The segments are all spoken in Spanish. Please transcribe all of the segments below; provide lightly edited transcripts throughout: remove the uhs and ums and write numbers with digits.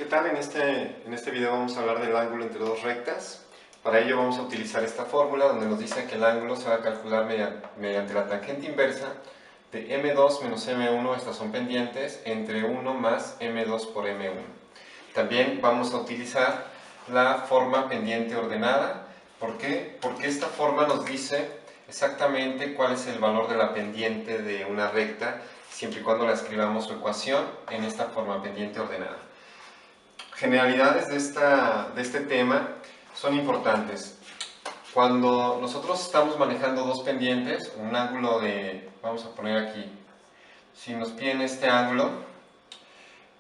¿Qué tal? En este video vamos a hablar del ángulo entre dos rectas. Para ello vamos a utilizar esta fórmula donde nos dice que el ángulo se va a calcular mediante la tangente inversa de m2 menos m1, estas son pendientes, entre 1 más m2 por m1. También vamos a utilizar la forma pendiente ordenada. ¿Por qué? Porque esta forma nos dice exactamente cuál es el valor de la pendiente de una recta, siempre y cuando la escribamos su ecuación en esta forma pendiente ordenada. Generalidades de este tema son importantes. Cuando nosotros estamos manejando dos pendientes, un ángulo de, vamos a poner aquí, si nos piden este ángulo,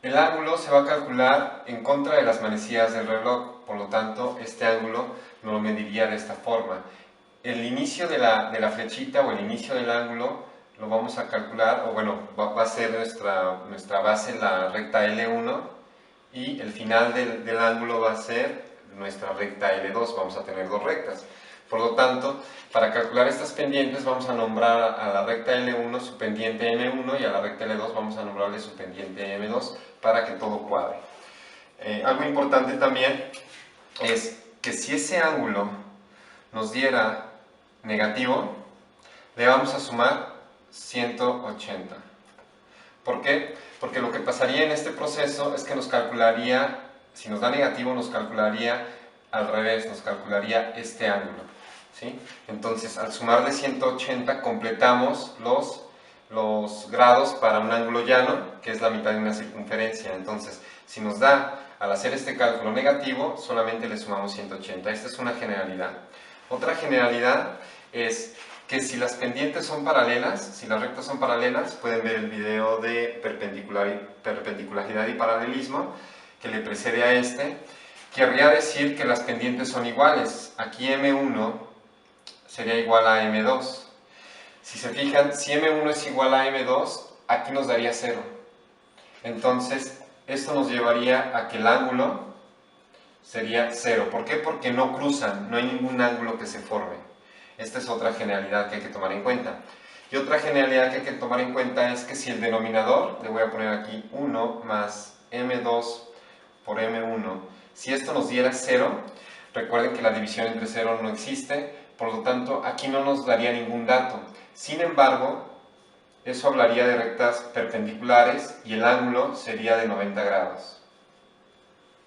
el ángulo se va a calcular en contra de las manecillas del reloj, por lo tanto este ángulo no lo mediría de esta forma. El inicio de la flechita o el inicio del ángulo lo vamos a calcular, o bueno, va a ser nuestra base la recta L1, y el final del ángulo va a ser nuestra recta L2, vamos a tener dos rectas. Por lo tanto, para calcular estas pendientes vamos a nombrar a la recta L1 su pendiente M1 y a la recta L2 vamos a nombrarle su pendiente M2 para que todo cuadre. Algo importante también es que si ese ángulo nos diera negativo, le vamos a sumar 180. ¿Por qué? Porque lo que pasaría en este proceso es que nos calcularía, si nos da negativo, nos calcularía al revés, nos calcularía este ángulo, ¿sí? Entonces, al sumarle 180, completamos los grados para un ángulo llano, que es la mitad de una circunferencia. Entonces, si nos da, al hacer este cálculo negativo, solamente le sumamos 180. Esta es una generalidad. Otra generalidad es que si las pendientes son paralelas, si las rectas son paralelas, pueden ver el video de perpendicularidad y paralelismo que le precede a este. Querría decir que las pendientes son iguales. Aquí M1 sería igual a M2. Si se fijan, si M1 es igual a M2, aquí nos daría 0. Entonces, esto nos llevaría a que el ángulo sería 0. ¿Por qué? Porque no cruzan, no hay ningún ángulo que se forme. Esta es otra generalidad que hay que tomar en cuenta. Y otra generalidad que hay que tomar en cuenta es que si el denominador, le voy a poner aquí 1 más m2 por m1, si esto nos diera 0, recuerden que la división entre 0 no existe, por lo tanto aquí no nos daría ningún dato. Sin embargo, eso hablaría de rectas perpendiculares y el ángulo sería de 90 grados.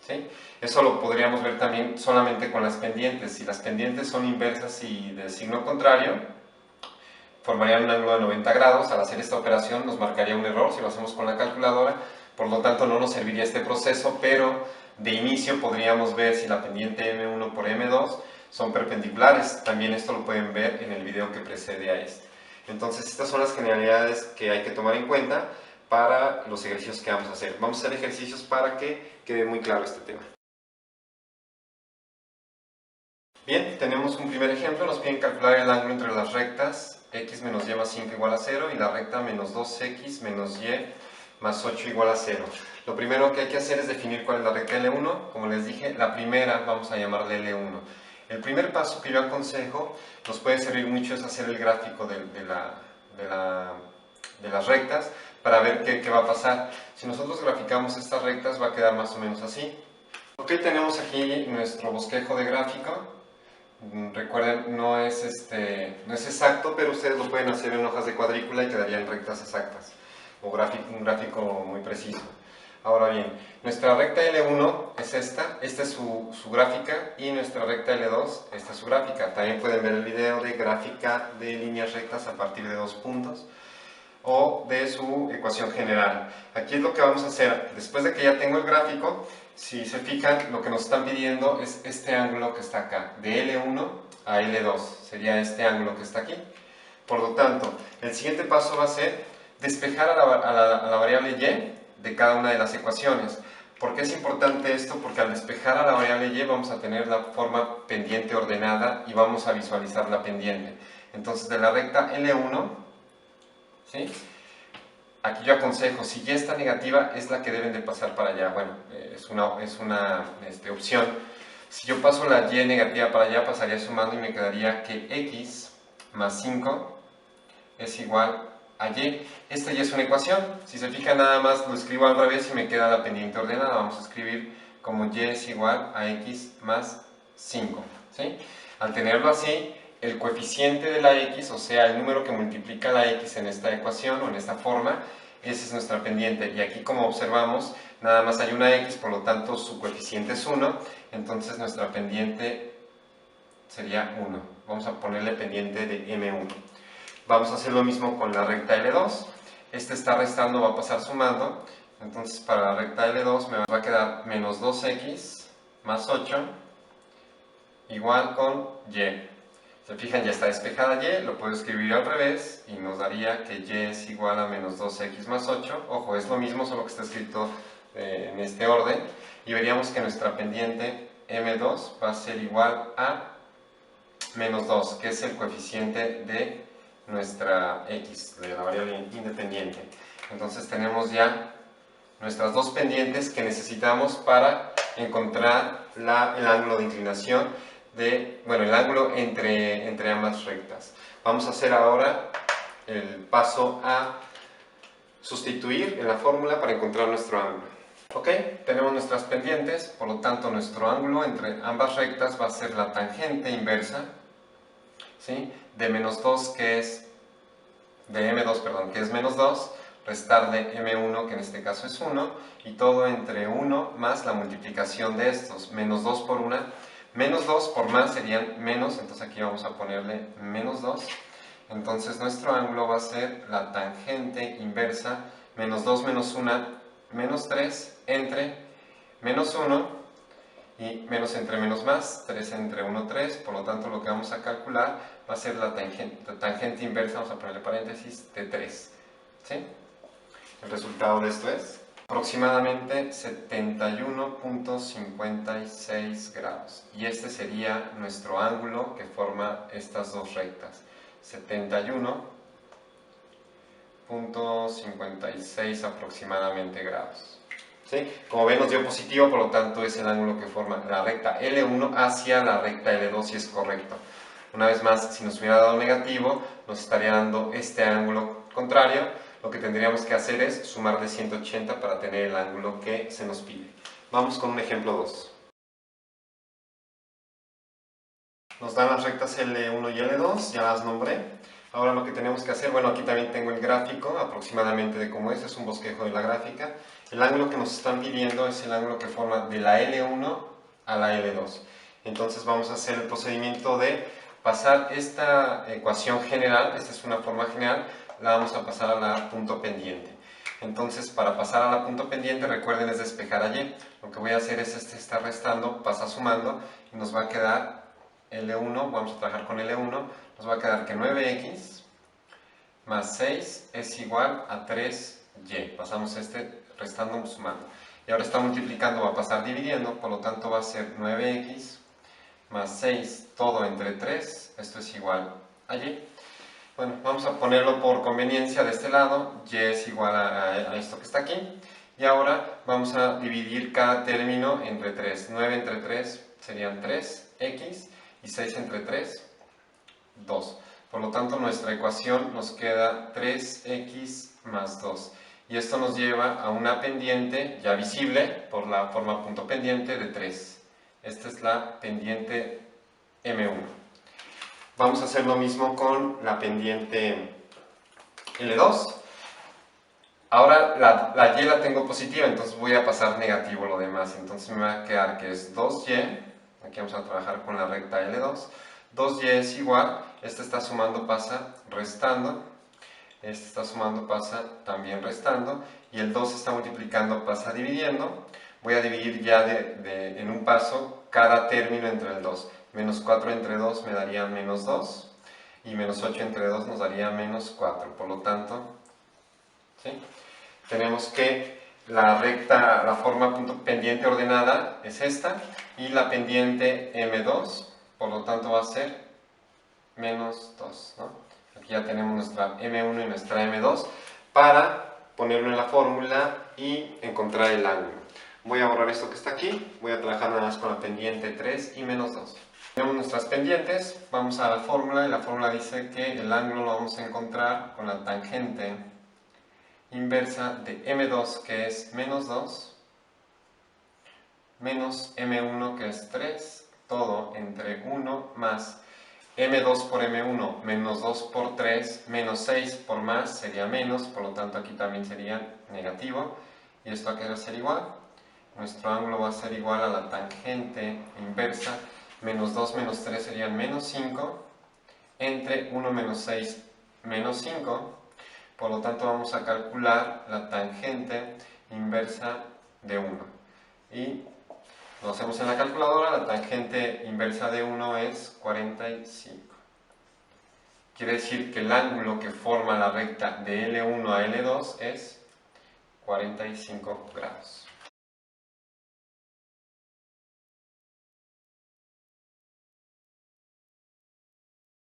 ¿Sí? Eso lo podríamos ver también solamente con las pendientes. Si las pendientes son inversas y de signo contrario, formarían un ángulo de 90 grados. Al hacer esta operación nos marcaría un error si lo hacemos con la calculadora, por lo tanto no nos serviría este proceso, pero de inicio podríamos ver si la pendiente M1 por M2 son perpendiculares. También esto lo pueden ver en el video que precede a este. Entonces estas son las generalidades que hay que tomar en cuenta para los ejercicios que vamos a hacer. Vamos a hacer ejercicios para que quede muy claro este tema. Bien, tenemos un primer ejemplo. Nos piden calcular el ángulo entre las rectas x menos y más 5 igual a 0 y la recta menos 2x menos y más 8 igual a 0. Lo primero que hay que hacer es definir cuál es la recta L1. Como les dije, la primera vamos a llamarle L1. El primer paso que yo aconsejo, nos puede servir mucho, es hacer el gráfico de las rectas para ver qué va a pasar. Si nosotros graficamos estas rectas va a quedar más o menos así. Ok, tenemos aquí nuestro bosquejo de gráfico. Recuerden, no es exacto, pero ustedes lo pueden hacer en hojas de cuadrícula y quedarían rectas exactas, o un gráfico muy preciso. Ahora bien, nuestra recta L1 es esta es su gráfica, y nuestra recta L2, esta es su gráfica. También pueden ver el video de gráfica de líneas rectas a partir de 2 puntos, o de su ecuación general. Aquí es lo que vamos a hacer. Después de que ya tengo el gráfico, si se fijan, lo que nos están pidiendo es este ángulo que está acá, de L1 a L2, sería este ángulo que está aquí. Por lo tanto, el siguiente paso va a ser despejar a la variable y de cada una de las ecuaciones. ¿Por qué es importante esto? Porque al despejar a la variable y vamos a tener la forma pendiente ordenada y vamos a visualizar la pendiente. Entonces, de la recta L1, ¿sí? Aquí yo aconsejo, si y está negativa, es la que deben de pasar para allá. Bueno, es una opción. Si yo paso la y negativa para allá, pasaría sumando y me quedaría que x más 5 es igual a y. Esta ya es una ecuación. Si se fijan, nada más lo escribo al revés y me queda la pendiente ordenada. Vamos a escribir como y es igual a x más 5. ¿Sí? Al tenerlo así, el coeficiente de la x, o sea, el número que multiplica la x en esta ecuación o en esta forma, esa es nuestra pendiente. Y aquí, como observamos, nada más hay una x, por lo tanto su coeficiente es 1. Entonces nuestra pendiente sería 1. Vamos a ponerle pendiente de m1. Vamos a hacer lo mismo con la recta L2. Este está restando, va a pasar sumando. Entonces para la recta L2 me va a quedar menos 2x más 8 igual con y. Se fijan, ya está despejada y, lo puedo escribir al revés y nos daría que y es igual a menos 2x más 8. Ojo, es lo mismo, solo que está escrito en este orden. Y veríamos que nuestra pendiente m2 va a ser igual a menos 2, que es el coeficiente de nuestra x, de la variable independiente. Entonces tenemos ya nuestras dos pendientes que necesitamos para encontrar el ángulo de inclinación el ángulo entre ambas rectas. Vamos a hacer ahora el paso a sustituir en la fórmula para encontrar nuestro ángulo. Ok, tenemos nuestras pendientes, por lo tanto nuestro ángulo entre ambas rectas va a ser la tangente inversa, ¿sí?, de menos 2, que es de m2, perdón, que es menos 2, restar de m1, que en este caso es 1, y todo entre 1 más la multiplicación de estos, menos 2 por 1, menos 2 por más serían menos, entonces aquí vamos a ponerle menos 2, entonces nuestro ángulo va a ser la tangente inversa, menos 2 menos 1, menos 3, entre menos 1, y menos entre menos más, 3 entre 1, 3, por lo tanto lo que vamos a calcular va a ser la tangente inversa, vamos a ponerle paréntesis, de 3, ¿sí? El resultado de esto es aproximadamente 71.56 grados, y este sería nuestro ángulo que forma estas dos rectas, 71.56 aproximadamente grados. ¿Sí? Como ven, nos dio positivo, por lo tanto es el ángulo que forma la recta L1 hacia la recta L2, si es correcto. Una vez más, si nos hubiera dado negativo, nos estaría dando este ángulo contrario. Lo que tendríamos que hacer es sumar de 180 para tener el ángulo que se nos pide. Vamos con un ejemplo 2. Nos dan las rectas L1 y L2, ya las nombré. Ahora lo que tenemos que hacer, bueno, aquí también tengo el gráfico aproximadamente de cómo es un bosquejo de la gráfica. El ángulo que nos están pidiendo es el ángulo que forma de la L1 a la L2. Entonces vamos a hacer el procedimiento de pasar esta ecuación general, esta es una forma general, la vamos a pasar a la punto pendiente. Entonces, para pasar a la punto pendiente, recuerden, es despejar a y. Lo que voy a hacer es está restando, pasa sumando, y nos va a quedar L1, vamos a trabajar con L1, nos va a quedar que 9x más 6 es igual a 3y. Pasamos restando, sumando. Y ahora está multiplicando, va a pasar dividiendo, por lo tanto va a ser 9x más 6, todo entre 3, esto es igual a y. Bueno, vamos a ponerlo por conveniencia de este lado, y es igual a esto que está aquí. Y ahora vamos a dividir cada término entre 3. 9 entre 3 serían 3x, y 6 entre 3, 2. Por lo tanto, nuestra ecuación nos queda 3x más 2. Y esto nos lleva a una pendiente ya visible por la forma punto pendiente de 3. Esta es la pendiente M1. Vamos a hacer lo mismo con la pendiente L2. Ahora la y la tengo positiva, entonces voy a pasar negativo lo demás. Entonces me va a quedar que es 2y. Aquí vamos a trabajar con la recta L2. 2y es igual, este está sumando, pasa restando. Este está sumando, pasa también restando. Y el 2 está multiplicando, pasa dividiendo. Voy a dividir ya en un paso cada término entre el 2. Menos 4 entre 2 me daría menos 2. Y menos 8 entre 2 nos daría menos 4. Por lo tanto, ¿sí?, tenemos que la forma punto pendiente ordenada es esta, y la pendiente M2, por lo tanto va a ser menos 2, ¿no? Aquí ya tenemos nuestra M1 y nuestra M2 para ponerlo en la fórmula y encontrar el ángulo. Voy a borrar esto que está aquí, voy a trabajar nada más con la pendiente 3 y menos 2. Tenemos nuestras pendientes, vamos a la fórmula y la fórmula dice que el ángulo lo vamos a encontrar con la tangente inversa de M2, que es menos 2, menos M1, que es 3, todo entre 1 más M2 por M1 menos 2 por 3 menos 6 por más sería menos, por lo tanto aquí también sería negativo, y esto aquí va a ser igual. Nuestro ángulo va a ser igual a la tangente inversa, menos 2 menos 3 serían menos 5, entre 1 menos 6 menos 5, por lo tanto vamos a calcular la tangente inversa de 1. Y lo hacemos en la calculadora, la tangente inversa de 1 es 45. Quiere decir que el ángulo que forma la recta de L1 a L2 es 45 grados.